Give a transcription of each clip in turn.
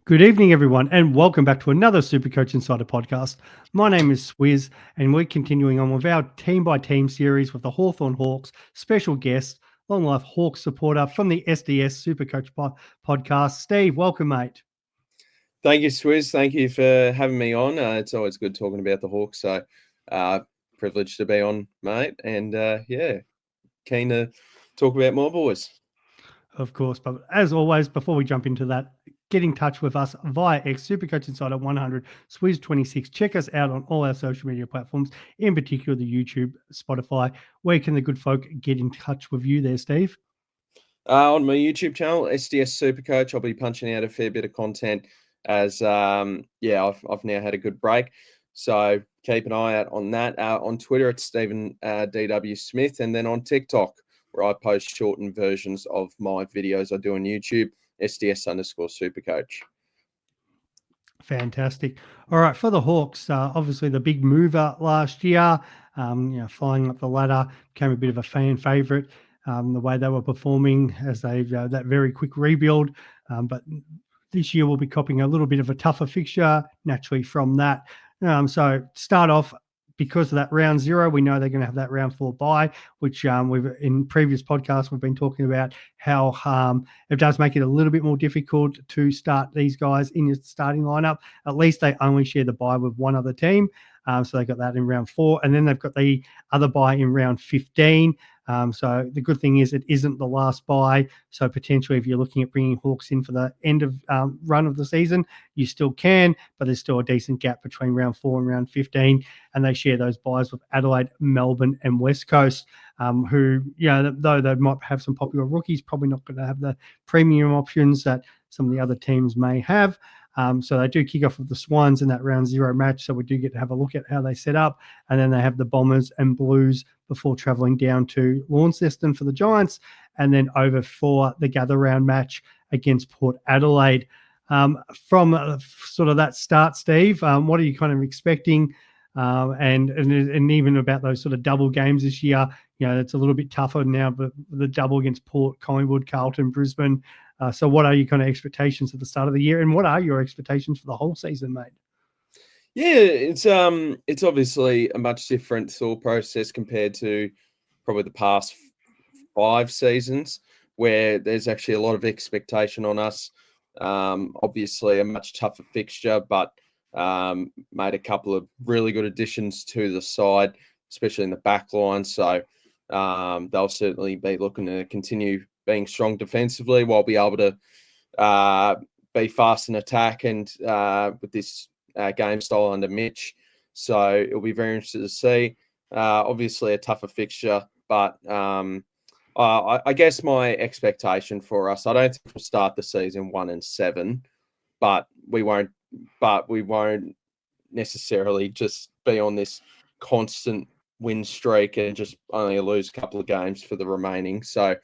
Good evening, everyone, and welcome back to another Supercoach Insider podcast. My name is Swizz, and we're continuing on with our team-by-team series with the Hawthorn Hawks, special guest, long-life Hawks supporter from the SDS Supercoach Podcast. Steve, welcome, mate. Thank you, Swizz. Thank you for having me on. It's always good talking about the Hawks, so privileged to be on, mate, and keen to talk about more boys. Of course, but as always, before we jump into that, get in touch with us via X, Supercoach Insider 100, Swizz26. Check us out on all our social media platforms, in particular the YouTube, Spotify. Where can the good folk get in touch with you there, Steve? On my YouTube channel, SDS Supercoach, I'll be punching out a fair bit of content as, I've now had a good break. So keep an eye out on that. On Twitter, it's Stephen DW Smith, and then on TikTok, where I post shortened versions of my videos I do on YouTube, SDS_Supercoach. Fantastic. All right, for the Hawks, obviously the big mover last year, flying up the ladder, became a bit of a fan favourite. The way they were performing as they that very quick rebuild, but this year we'll be copying a little bit of a tougher fixture naturally from that. So start off, because of that round 0, we know they're going to have that round 4 bye, which we've in previous podcasts we've been talking about how it does make it a little bit more difficult to start these guys in your starting lineup. At least they only share the bye with one other team. So they got that in round 4, and then they've got the other bye in round 15. So the good thing is it isn't the last bye. So potentially if you're looking at bringing Hawks in for the end of run of the season, you still can, but there's still a decent gap between round 4 and round 15. And they share those byes with Adelaide, Melbourne and West Coast, who, though they might have some popular rookies, probably not going to have the premium options that some of the other teams may have. So they do kick off with the Swans in that round 0 match. So we do get to have a look at how they set up. And then they have the Bombers and Blues before travelling down to Launceston for the Giants, and then over for the gather round match against Port Adelaide. From sort of that start, Steve, what are you kind of expecting? And even about those sort of double games this year, it's a little bit tougher now, but the double against Port, Collingwood, Carlton, Brisbane. So what are your kind of expectations at the start of the year, and what are your expectations for the whole season, mate? Yeah, it's obviously a much different thought process compared to probably the past 5 seasons, where there's actually a lot of expectation on us. Obviously a much tougher fixture, but made a couple of really good additions to the side, especially in the back line. So they'll certainly be looking to continue being strong defensively while be able to be fast in attack, and with this game style under Mitch. So it'll be very interesting to see. Obviously a tougher fixture, but I guess my expectation for us, I don't think we'll start the season 1-7, but we won't necessarily just be on this constant win streak and just only lose a couple of games for the remaining. So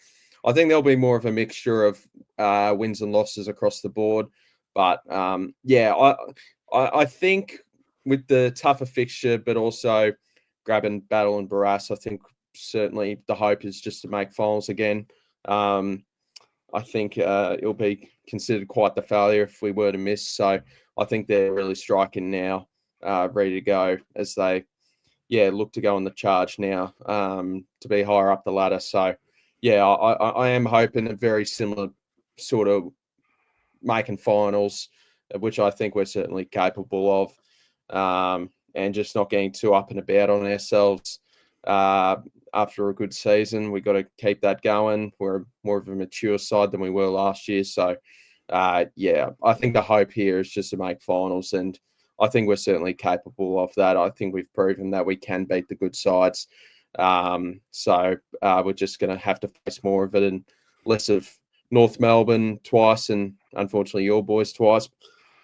I think there'll be more of a mixture of wins and losses across the board. But I think with the tougher fixture, but also grabbing Battle and Barras, I think certainly the hope is just to make finals again. I think it'll be considered quite the failure if we were to miss. So I think they're really striking now, ready to go as they, look to go on the charge now to be higher up the ladder. So, I am hoping a very similar sort of making finals, which I think we're certainly capable of, and just not getting too up and about on ourselves. After a good season, we've got to keep that going. We're more of a mature side than we were last year. So, I think the hope here is just to make finals, and I think we're certainly capable of that. I think we've proven that we can beat the good sides. So we're just going to have to face more of it and less of North Melbourne twice, and unfortunately your boys twice.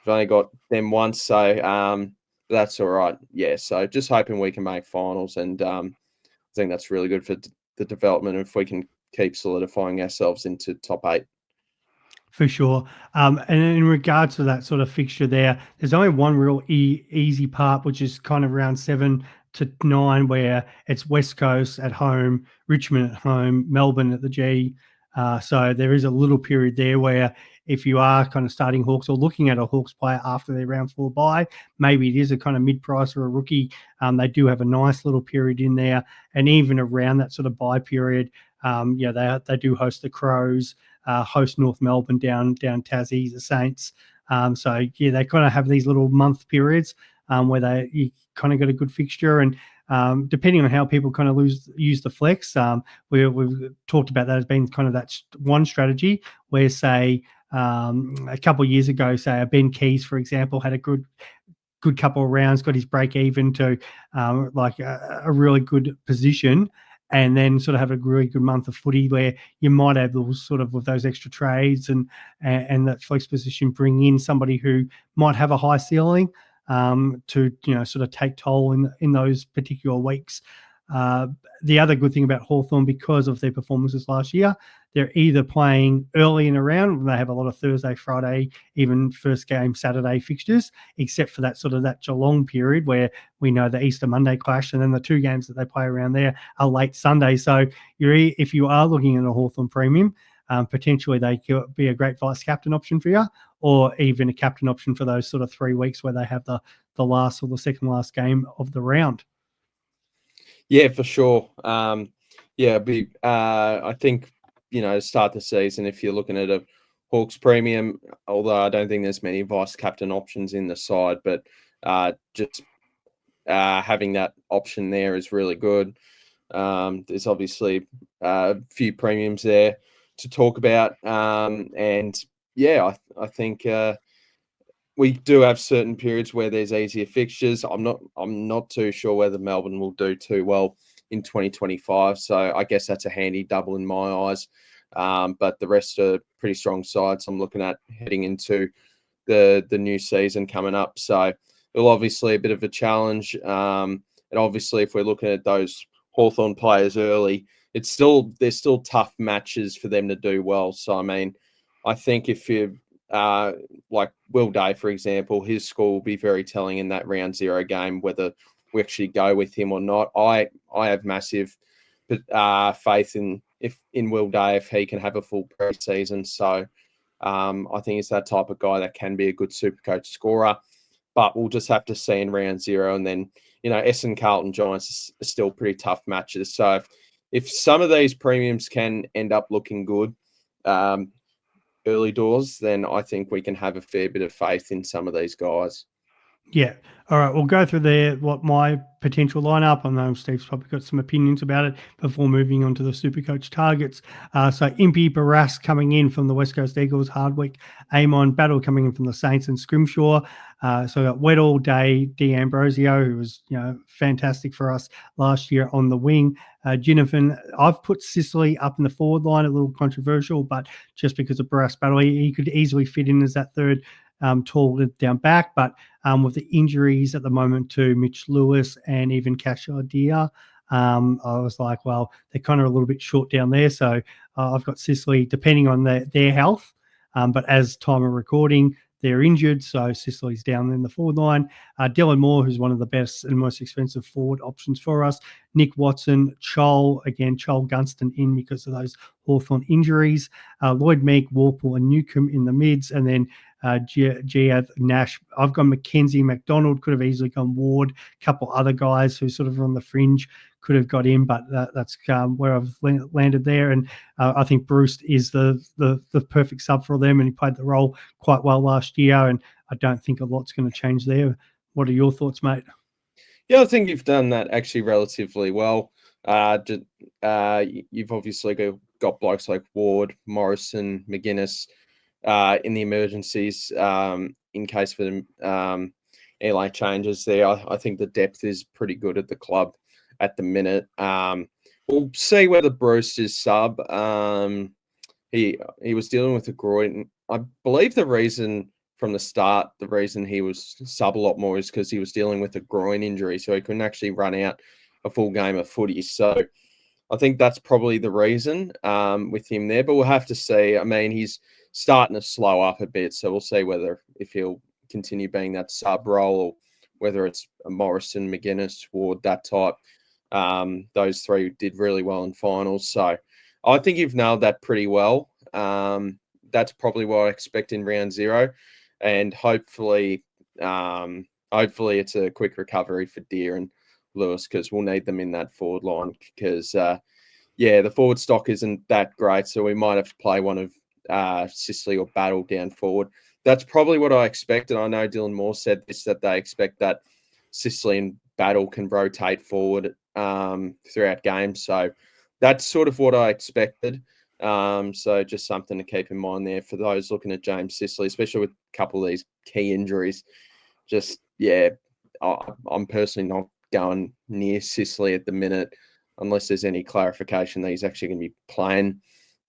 We've only got them once, so that's all right. Yeah, so just hoping we can make finals, and I think that's really good for the development if we can keep solidifying ourselves into top 8. For sure. And in regards to that sort of fixture there's only one real easy part, which is kind of round 7 to 9, where it's West Coast at home, Richmond at home, Melbourne at the G, So there is a little period there where if you are kind of starting Hawks or looking at a Hawks player after their round 4 bye, maybe it is a kind of mid-price or a rookie. They do have a nice little period in there. And even around that sort of bye period, they do host the Crows, host North Melbourne down Tassie, the Saints. They kind of have these little month periods where you kind of got a good fixture. And depending on how people kind of use the flex, we've talked about that as being kind of that one strategy where, say, a couple of years ago, say a Ben Keys, for example, had a good couple of rounds, got his break even to a really good position, and then sort of have a really good month of footy where you might have those sort of with those extra trades and that flex position bring in somebody who might have a high ceiling to sort of take toll in those particular weeks. The other good thing about Hawthorn, because of their performances last year, they're either playing early in a round. They have a lot of Thursday, Friday, even first game Saturday fixtures, except for that Geelong period where we know the Easter Monday clash, and then the 2 games that they play around there are late Sunday. So if you are looking at a Hawthorn premium, potentially they could be a great vice captain option for you, or even a captain option for those sort of 3 weeks where they have the last or the second last game of the round. Yeah, for sure. I think, start the season, if you're looking at a Hawks premium, although I don't think there's many vice captain options in the side, but just having that option there is really good. There's obviously a few premiums there to talk about. I think we do have certain periods where there's easier fixtures. I'm not too sure whether Melbourne will do too well in 2025. So I guess that's a handy double in my eyes. But the rest are pretty strong sides I'm looking at heading into the new season coming up. So it'll obviously a bit of a challenge. And obviously, if we're looking at those Hawthorn players early, there's still tough matches for them to do well. So, I mean, I think if you like Will Day, for example, his score will be very telling in that round 0 game, whether we actually go with him or not. I have massive faith in Will Day if he can have a full preseason. So I think it's that type of guy that can be a good Supercoach scorer. But we'll just have to see in round 0. And then, Essendon, Carlton, Giants are still pretty tough matches. So if some of these premiums can end up looking good early doors, then I think we can have a fair bit of faith in some of these guys. Yeah. All right. We'll go through what my potential lineup. I know Steve's probably got some opinions about it before moving on to the Supercoach targets. So Impey Barras coming in from the West Coast Eagles, Hardwick, Amon, Battle coming in from the Saints and Scrimshaw. So I got Weddle, Day, D'Ambrosio, who was fantastic for us last year on the wing. Ginnifan, I've put Sicily up in the forward line, a little controversial, but just because of Barras, Battle, he could easily fit in as that third tall down back, but with the injuries at the moment to Mitch Lewis and even Cash Idea, I was like, well, they're kind of a little bit short down there. So I've got Sicily, depending on their health. But as time of recording, they're injured, so Sicily's down in the forward line. Dylan Moore, who's one of the best and most expensive forward options for us. Nick Watson, Chol Gunston in because of those Hawthorn injuries. Lloyd Meek, Warple and Newcomb in the mids, and then Giath, Nash. I've gone McKenzie, McDonald, could have easily gone Ward. A couple other guys who sort of on the fringe could have got in, but that's where I've landed there. And I think Bruce is the perfect sub for them, and he played the role quite well last year, and I don't think a lot's going to change there. What are your thoughts, mate? Yeah, I think you've done that actually relatively well. You've obviously got blokes like Ward, Morrison, McGuinness in the emergencies in case for them airline changes there. I think the depth is pretty good at the club at the minute. We'll see whether Bruce is sub. He was dealing with a groin. I believe the reason from the start, the reason he was sub a lot more is because he was dealing with a groin injury, so he couldn't actually run out a full game of footy. So I think that's probably the reason with him there. But we'll have to see. I mean, he's starting to slow up a bit, so we'll see if he'll continue being that sub role or whether it's a Morrison, McGuinness, Ward, that type. Those three did really well in finals, so I think you've nailed that pretty well. That's probably what I expect in round 0, and hopefully it's a quick recovery for Deer and Lewis, because we'll need them in that forward line, because the forward stock isn't that great, so we might have to play one of Sicily or Battle down forward. That's probably what I expect, and I know Dylan Moore said this, that they expect that Sicily and Battle can rotate forward throughout games, so that's sort of what I expected. So just something to keep in mind there for those looking at James Sicily, especially with a couple of these key injuries. I'm personally not going near Sicily at the minute unless there's any clarification that he's actually going to be playing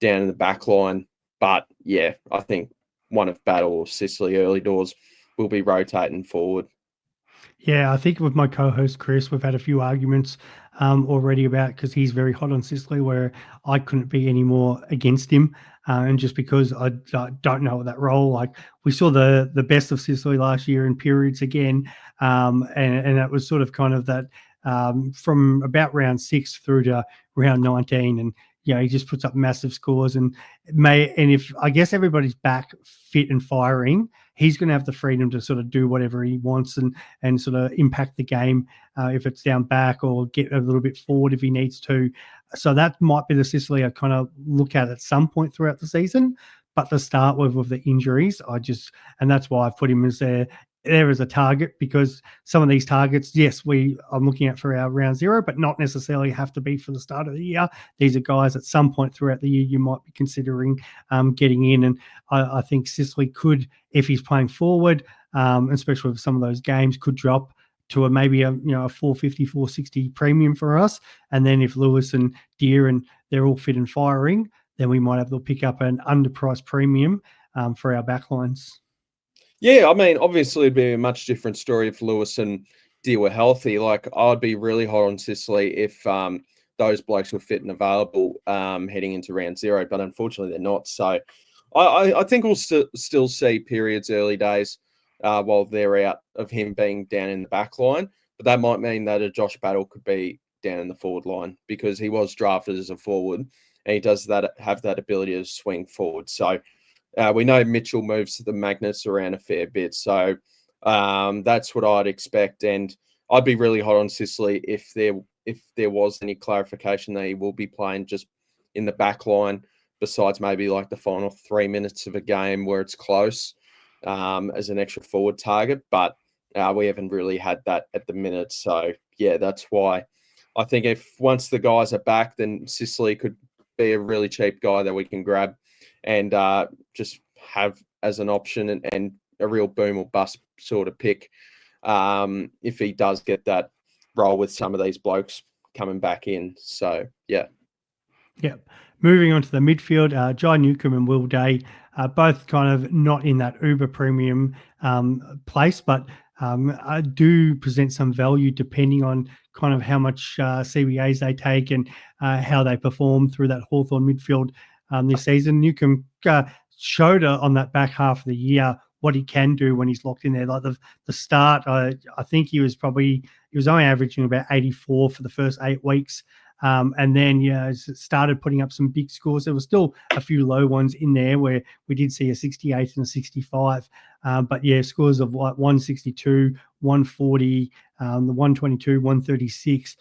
down in the back line. But yeah, I think one of Battle or Sicily early doors will be rotating forward. Yeah, I think with my co-host Chris, we've had a few arguments already about, because he's very hot on Sicily, where I couldn't be any more against him. And just because I don't know that role, like we saw the best of Sicily last year in periods again, and that was sort of kind of that from about round 6 through to round 19, and he just puts up massive scores, and if I guess everybody's back fit and firing, he's going to have the freedom to sort of do whatever he wants and sort of impact the game if it's down back, or get a little bit forward if he needs to. So that might be the Sicily I kind of look at some point throughout the season. But to start with the injuries, and that's why I've put him as there as a target, because some of these targets, yes, I'm looking at for our round 0, but not necessarily have to be for the start of the year. These are guys at some point throughout the year you might be considering getting in. And I think Sicily could, if he's playing forward, especially with some of those games, could drop to maybe a 450, 460 premium for us. And then if Lewis and Deer and they're all fit and firing, then we might have to pick up an underpriced premium for our backlines. Yeah, I mean, obviously it'd be a much different story if Lewis and Deer were healthy. Like, I'd be really hot on Sicily if those blokes were fit and available heading into round 0, but unfortunately they're not. So I think we'll still see periods early days while they're out of him being down in the back line. But that might mean that a Josh Battle could be down in the forward line, because he was drafted as a forward and he does have that ability to swing forward. So we know Mitchell moves the magnets around a fair bit. So that's what I'd expect. And I'd be really hot on Sicily if there was any clarification that he will be playing just in the back line, besides maybe like the final 3 minutes of a game where it's close as an extra forward target. But we haven't really had that at the minute. So, yeah, that's why I think if once the guys are back, then Sicily could be a really cheap guy that we can grab and just have as an option and a real boom or bust sort of pick if he does get that role with some of these blokes coming back in. So, yeah. Yep. Moving on to the midfield, Jai Newcomb and Will Day, both kind of not in that uber premium place, but do present some value depending on kind of how much CBAs they take and how they perform through that Hawthorn midfield this season. Newcomb showed on that back half of the year what he can do when he's locked in there. Like the start, I think he was only averaging about 84 for the first 8 weeks. And then, started putting up some big scores. There were still a few low ones in there where we did see a 68 and a 65. But scores of like 162, 140, the 122, 136,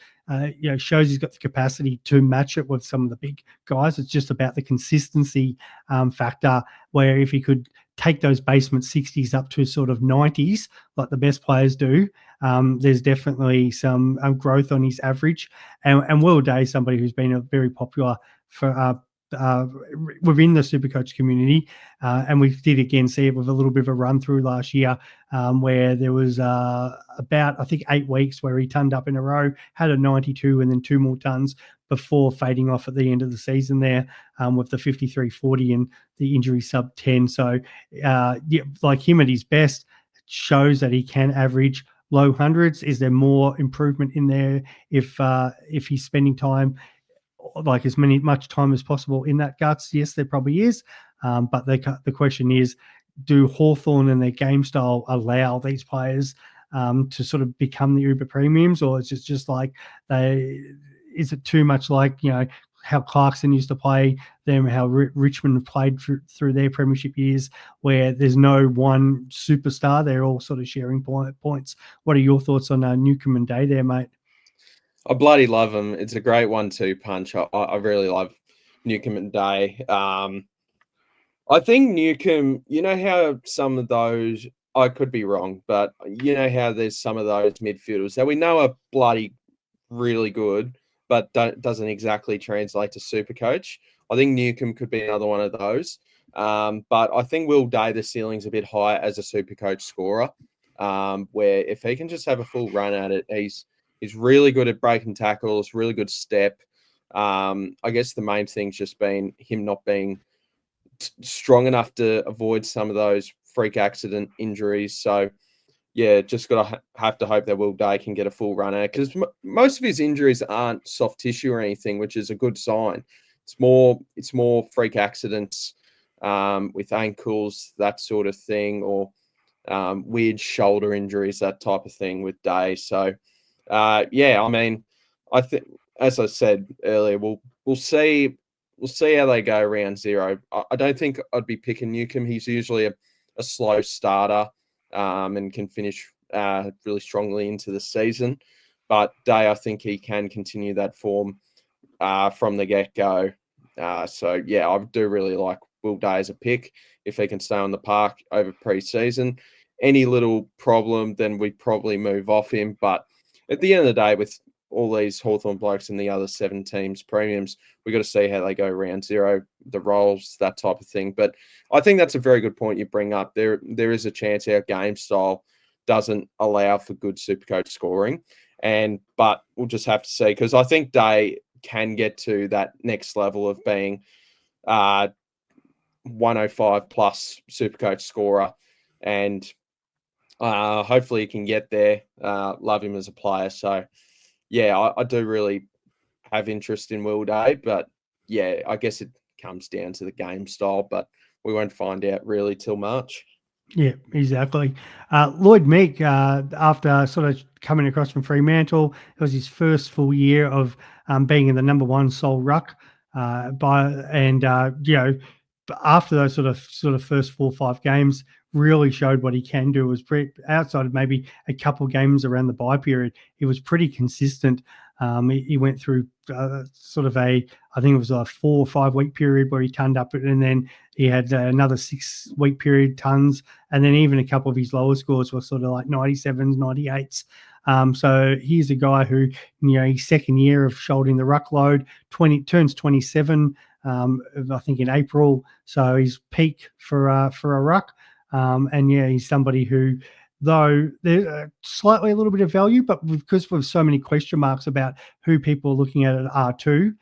shows he's got the capacity to match it with some of the big guys. It's just about the consistency factor, where if he could take those basement 60s up to sort of 90s, like the best players do, there's definitely some growth on his average. And Will Day, somebody who's been very popular for within the Supercoach community, and we did again see it with a little bit of a run through last year, where there was about, I think, 8 weeks where he tonned up in a row, had a 92 and then 2 more tons before fading off at the end of the season there with the 53-40 and the injury sub 10. So like him at his best, shows that he can average low hundreds. Is there more improvement in there if he's spending time, like much time as possible in that guts? Yes, there probably is. But the question is, do Hawthorn and their game style allow these players to sort of become the uber premiums, or is it just like is it too much like, how Clarkson used to play them, how Richmond played through their premiership years, where there's no one superstar. They're all sort of sharing points. What are your thoughts on Newcombe and Day there, mate? I bloody love them. It's a great 1-2 punch. I really love Newcombe and Day. I think Newcombe, you know how some of those, I could be wrong, but you know how there's some of those midfielders that we know are bloody really good, but doesn't exactly translate to Supercoach. I think Newcombe could be another one of those. But I think Will Day, the ceiling's a bit higher as a Supercoach scorer, where if he can just have a full run at it, he's really good at breaking tackles, really good step. I guess the main thing's just been him not being strong enough to avoid some of those freak accident injuries. So, yeah, just got to have to hope that Will Day can get a full run at it, because most of his injuries aren't soft tissue or anything, which is a good sign. It's more freak accidents with ankles, that sort of thing, or weird shoulder injuries, that type of thing with Day. So, yeah, I mean, I think, as I said earlier, we'll see. We'll see how they go round 0. I don't think I'd be picking Newcombe. He's usually a slow starter and can finish really strongly into the season. But Day, I think he can continue that form from the get-go. So, yeah, I do really like Will Day as a pick if he can stay on the park over pre-season. Any little problem, then we'd probably move off him. But at the end of the day, with all these Hawthorn blokes and the other 7 teams premiums, we got to see how they go round 0, the roles, that type of thing. But I think that's a very good point you bring up. There is a chance our game style doesn't allow for good Supercoach scoring, but we'll just have to see, because I think Day can get to that next level of being 105 plus Supercoach scorer, and hopefully he can get there. Love him as a player. So, yeah, I do really have interest in Will Day, but yeah, I guess it comes down to the game style, but we won't find out really till March. Yeah, exactly. Lloyd Meek, after sort of coming across from Fremantle, it was his first full year of being in the number 1 sole ruck. After those sort of first 4 or 5 games, really showed what he can do. It was outside of maybe a couple of games around the bye period, he was pretty consistent. He went through I think it was a 4 or 5 week period where he turned up, and then he had another 6 week period tons, and then even a couple of his lower scores were sort of like 97s, 98s. So he's a guy who, his second year of shouldering the ruck load, turns 27, I think in April. So he's peak for a ruck. And yeah, he's somebody who, though there's slightly a little bit of value, but because we've so many question marks about who people are looking at R2,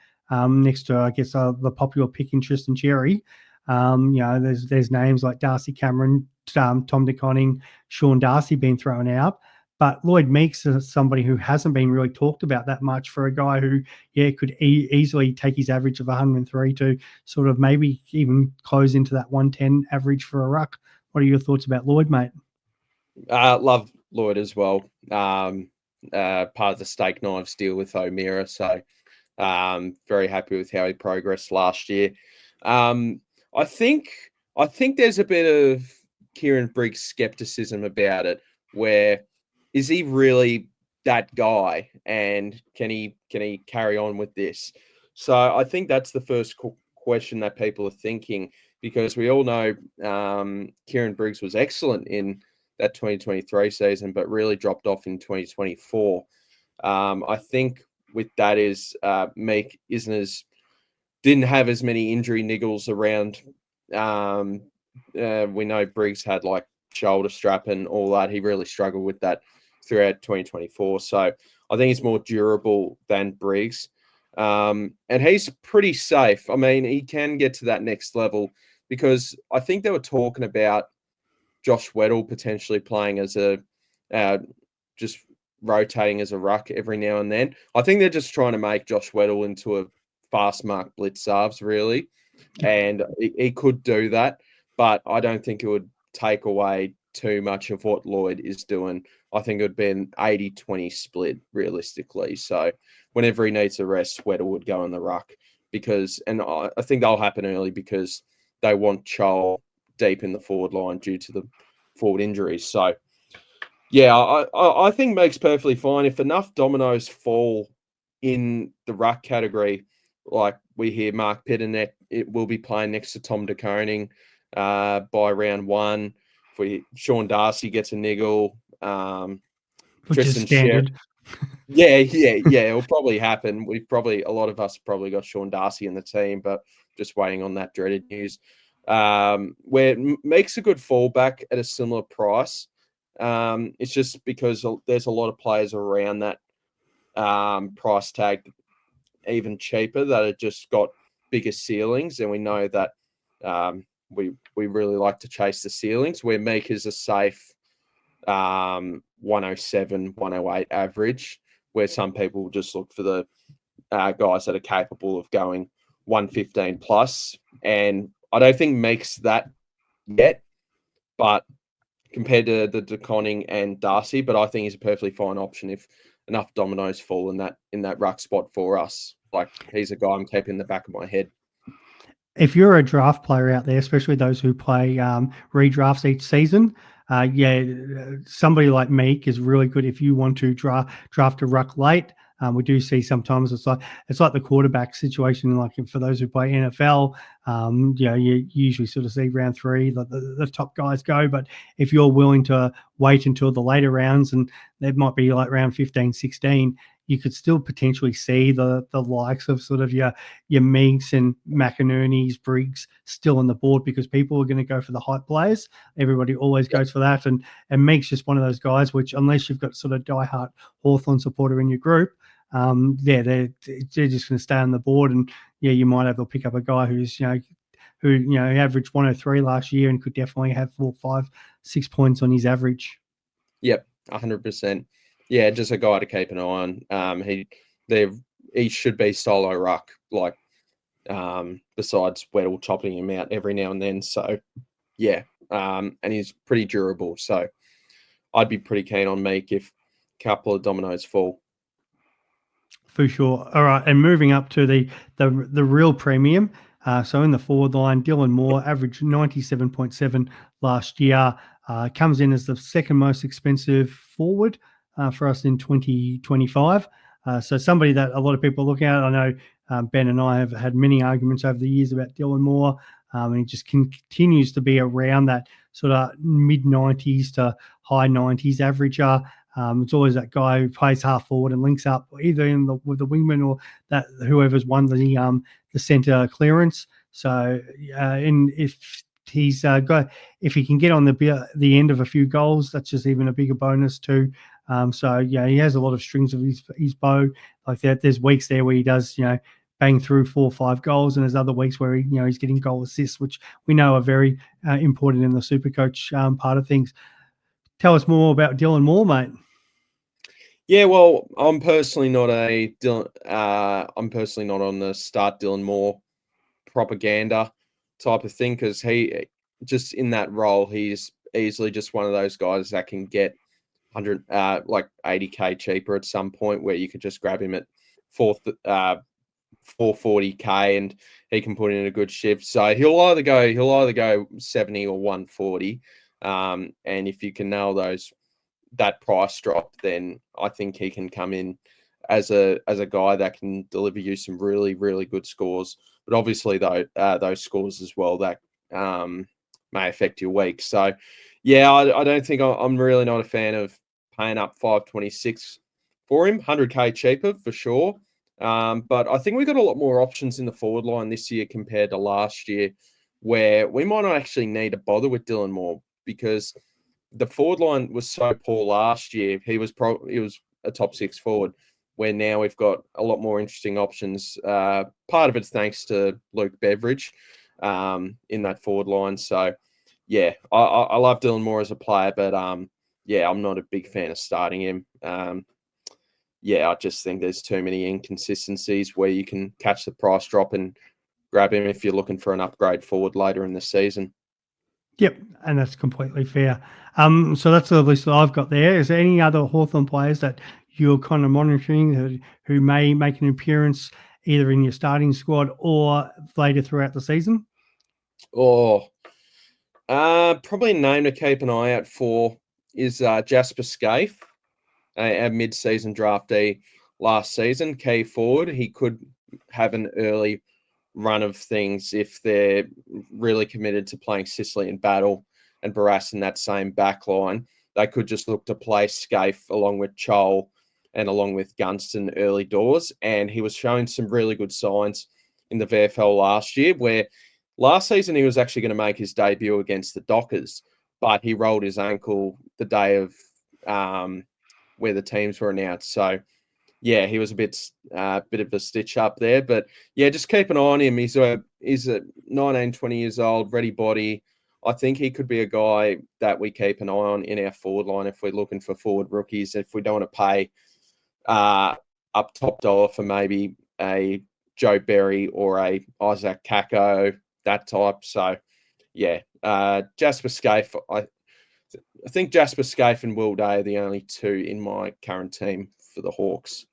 next to, I guess, the popular pick in Tristan Cherry, there's names like Darcy Cameron, Tom De Koning, Sean Darcy being thrown out. But Lloyd Meeks is somebody who hasn't been really talked about that much, for a guy who, could easily take his average of 103 to sort of maybe even close into that 110 average for a ruck. What are your thoughts about Lloyd, mate? Love Lloyd as well. Part of the steak knives deal with O'Meara, so very happy with how he progressed last year. I think there's a bit of Kieran Briggs skepticism about it, where is he really that guy, and can he carry on with this? So I think that's the first question that people are thinking, because we all know Kieran Briggs was excellent in that 2023 season, but really dropped off in 2024. I think with that is Meek didn't have as many injury niggles around. We know Briggs had like shoulder strap and all that. He really struggled with that throughout 2024. So I think he's more durable than Briggs. And he's pretty safe. I mean, he can get to that next level, because I think they were talking about Josh Weddle potentially playing as just rotating as a ruck every now and then. I think they're just trying to make Josh Weddle into a fast mark blitz halves, really. And he could do that, but I don't think it would take away too much of what Lloyd is doing. I think it would be an 80-20 split realistically. So whenever he needs a rest, Weddle would go in the ruck. because, and I think they'll happen early because they want Chol deep in the forward line due to the forward injuries. So, yeah, I think Meg's perfectly fine. If enough dominoes fall in the ruck category, like we hear Mark Pitterneck, it will be playing next to Tom De Koning by round 1. If Sean Darcy gets a niggle, Which is Tristan standard. Yeah, it'll probably happen. A lot of us probably got Sean Darcy in the team, but just waiting on that dreaded news. Where it makes a good fallback at a similar price. It's just because there's a lot of players around that price tag, even cheaper, that have just got bigger ceilings, and we know that we really like to chase the ceilings. Where Meek is a safe 107, 108 average, where some people just look for the guys that are capable of going 115 plus. And I don't think Meek's that yet, but compared to the De Koning and Darcy, but I think he's a perfectly fine option if enough dominoes fall in that ruck spot for us. Like, he's a guy I'm keeping in the back of my head. If you're a draft player out there, especially those who play redrafts each season, somebody like Meek is really good if you want to draft a ruck late. We do see sometimes it's like the quarterback situation. Like for those who play NFL, you usually sort of see round 3 the top guys go. But if you're willing to wait until the later rounds, and there might be like round 15, 16, you could still potentially see the likes of sort of your Meeks and McInerney's, Briggs still on the board, because people are going to go for the hype players. Everybody always goes for that. And Meeks just one of those guys which, unless you've got sort of diehard Hawthorn supporter in your group, they're just going to stay on the board. And you might have to pick up a guy who's who averaged 103 last year and could definitely have 4, 5, 6 points on his average. Yep, 100%. Yeah, just a guy to keep an eye on. He should be solo ruck, like besides Weddle chopping him out every now and then. So yeah, and he's pretty durable. So I'd be pretty keen on Meek if a couple of dominoes fall. For sure. All right, and moving up to the real premium. So in the forward line, Dylan Moore averaged 97.7 last year. Comes in as the second most expensive forward for us in 2025. So somebody that a lot of people look at. I know Ben and I have had many arguments over the years about Dylan Moore, and he just continues to be around that sort of mid-90s to high 90s averager. It's always that guy who plays half forward and links up either with the wingman or that whoever's won the centre clearance. So, and if he's if he can get on the end of a few goals, that's just even a bigger bonus too. He has a lot of strings of his bow like that. There's weeks there where he does bang through 4 or 5 goals, and there's other weeks where he's getting goal assists, which we know are very important in the Supercoach part of things. Tell us more about Dylan Moore, mate. Yeah, well, I'm personally not on the start Dylan Moore propaganda type of thing, because he just in that role, he's easily just one of those guys that can get 100 like 80k cheaper at some point, where you could just grab him at 440k and he can put in a good shift. So he'll either go 70 or 140. And if you can nail that price drop, then I think he can come in as a guy that can deliver you some really, really good scores. But obviously, though, those scores as well that may affect your week. So, yeah, I don't think I'm really not a fan of paying up 526 for him. 100k cheaper for sure. But I think we got a lot more options in the forward line this year compared to last year, where we might not actually need to bother with Dylan Moore, because the forward line was so poor last year. He was a top 6 forward, where now we've got a lot more interesting options. Part of it's thanks to Luke Beveridge in that forward line. So, yeah, I love Dylan Moore as a player, but I'm not a big fan of starting him. I just think there's too many inconsistencies where you can catch the price drop and grab him if you're looking for an upgrade forward later in the season. Yep, and that's completely fair. So that's the list that I've got there. Is there any other Hawthorn players that you're kind of monitoring who may make an appearance either in your starting squad or later throughout the season? Probably a name to keep an eye out for is Jasper Scaife, a mid-season draftee last season, key forward. He could have an early run of things if they're really committed to playing Sicily in battle and Barras in that same back line. They could just look to play Scaife along with Chol and along with Gunston early doors. And he was showing some really good signs in the VFL last year, where last season he was actually going to make his debut against the Dockers, but he rolled his ankle the day of where the teams were announced. So, yeah, he was a bit of a stitch up there. But, yeah, just keep an eye on him. He's a 19, 20 years old, ready body. I think he could be a guy that we keep an eye on in our forward line if we're looking for forward rookies, if we don't want to pay up top dollar for maybe a Joe Berry or a Isaac Kako, that type. So, yeah, Jasper Scaife. I think Jasper Scaife and Will Day are the only two in my current team for the Hawks.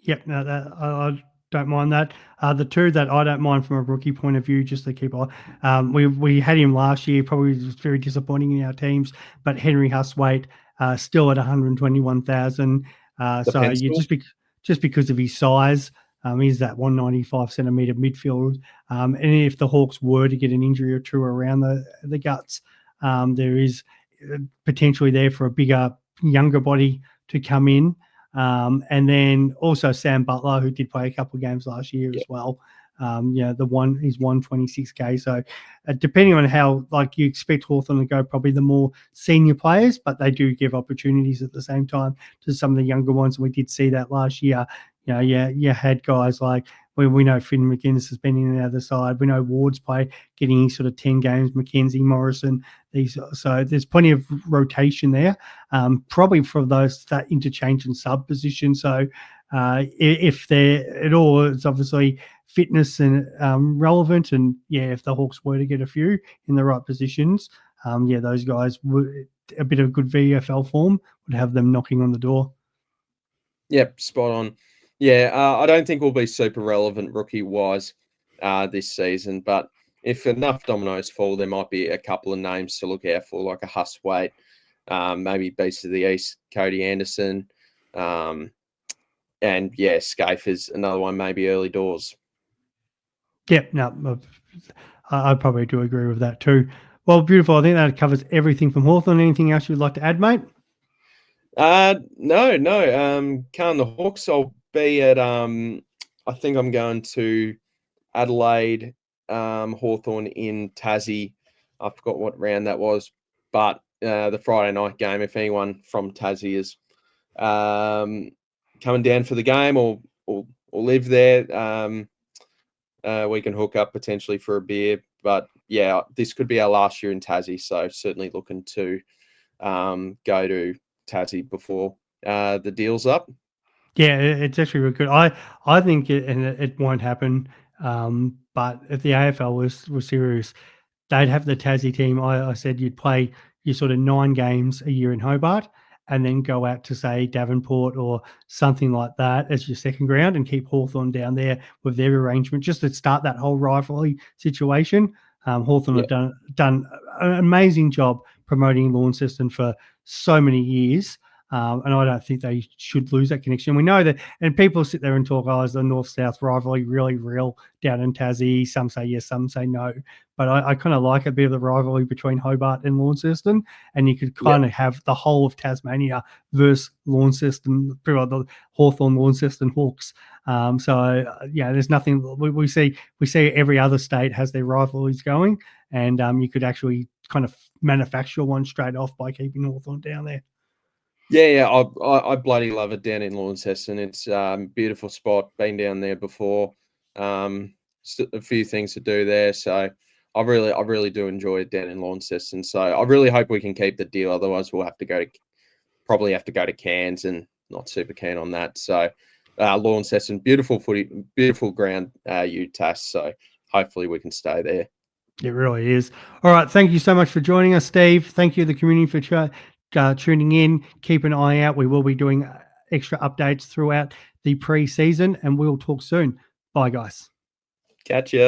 Yep, no, I don't mind that. The two that I don't mind from a rookie point of view, just to keep on, we had him last year, probably was very disappointing in our teams, but Henry Huswaite still at 121,000. So you just because of his size, he's that 195 centimeter midfield. And if the Hawks were to get an injury or two around the guts, there is potentially there for a bigger, younger body to come in. And then also Sam Butler, who did play a couple of games last year as well. He's 126K. So depending on how, like, you expect Hawthorn to go, probably the more senior players, but they do give opportunities at the same time to some of the younger ones. We did see that last year. You had guys like, we know Finn McInnes has been in the other side. We know Ward's getting sort of 10 games, Mackenzie, Morrison. So there's plenty of rotation there, probably for that interchange and sub position. So if they're at all, it's obviously fitness and relevant. And if the Hawks were to get a few in the right positions, those guys would, a bit of good VFL form would have them knocking on the door. Yep, spot on. Yeah, I don't think we'll be super relevant rookie-wise this season, but if enough dominoes fall, there might be a couple of names to look out for, like a Huswaite, maybe Beast of the East, Cody Anderson, and Scaife is another one, maybe early doors. Yep, no, I probably do agree with that too. Well, beautiful. I think that covers everything from Hawthorn. Anything else you'd like to add, mate? No. Can't the Hawks. I'll be at I think I'm going to Adelaide, Hawthorn in Tassie. I forgot what round that was, but the Friday night game. If anyone from Tassie is coming down for the game or live there, we can hook up potentially for a beer. But yeah, this could be our last year in Tassie, so certainly looking to go to Tassie before the deal's up. Yeah, it's actually really good. I think it won't happen. But if the AFL was serious, they'd have the Tassie team. I said you'd play your sort of 9 games a year in Hobart and then go out to, say, Davenport or something like that as your second ground and keep Hawthorn down there with their arrangement just to start that whole rivalry situation. Hawthorn have done an amazing job promoting Launceston for so many years. And I don't think they should lose that connection. We know that, and people sit there and talk, is the North-South rivalry really real down in Tassie? Some say yes, some say no. But I kind of like a bit of the rivalry between Hobart and Launceston, and you could kind of have the whole of Tasmania versus Launceston, the Hawthorn Launceston Hawks. There's nothing we see every other state has their rivalries going, and you could actually kind of manufacture one straight off by keeping Hawthorn down there. Yeah, I bloody love it down in Launceston. It's a beautiful spot. Been down there before. A few things to do there, so I really do enjoy it down in Launceston. So I really hope we can keep the deal. Otherwise, we'll have to go to Cairns, and not super keen on that. So Launceston, beautiful footy, beautiful ground, UTAS. So hopefully we can stay there. It really is. All right, thank you so much for joining us, Steve. Thank you, the community, for tuning in. Keep an eye out. We will be doing extra updates throughout the pre-season, and we'll talk soon. Bye, guys. Catch ya.